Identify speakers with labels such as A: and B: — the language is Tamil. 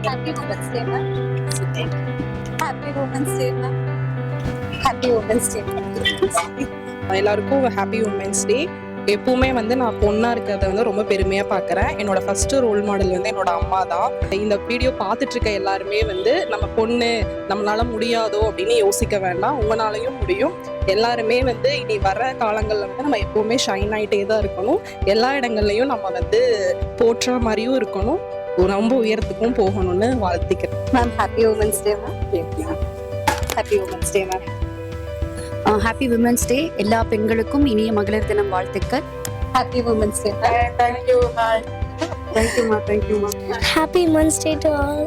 A: Happy Women's Day, ma'am. Happy Women's Day, ma'am. Happy Women's Day.
B: எல்லாருக்கும் ஹாப்பி உமன்ஸ் டே. எப்பவுமே வந்து நான் பொண்ணாக இருக்கிறத வந்து ரொம்ப பெருமையாக பார்க்குறேன். என்னோட ஃபஸ்ட்டு ரோல் மாடல் வந்து என்னோட அம்மா தான். இந்த வீடியோ பார்த்துட்டு இருக்க எல்லாருமே வந்து நம்ம பொண்ணு நம்மளால முடியாதோ அப்படின்னு யோசிக்க வேண்டாம். உங்களாலையும் முடியும். எல்லாருமே வந்து இனி வர காலங்களில் வந்து நம்ம எப்பவுமே ஷைன் ஆகிட்டே தான் இருக்கணும். எல்லா இடங்கள்லையும் நம்ம வந்து போற்றுற மாதிரியும் இருக்கணும். ரொம்ப உயரத்துக்கும் போகணும்னு வாழ்த்திக்கிறேன்.
A: Ma'am, Happy Women's Day, ma'am. Happy Women's Day, ma'am.
C: Happy women's day. எல்லா பெண்களுக்கும் இனிய மகளிர் தினம் வாழ்த்துக்கள்.
A: Happy Women's Day.
B: தேங்க்யூ.
C: தேங்க்யூமா.
D: Happy Women's Day to all.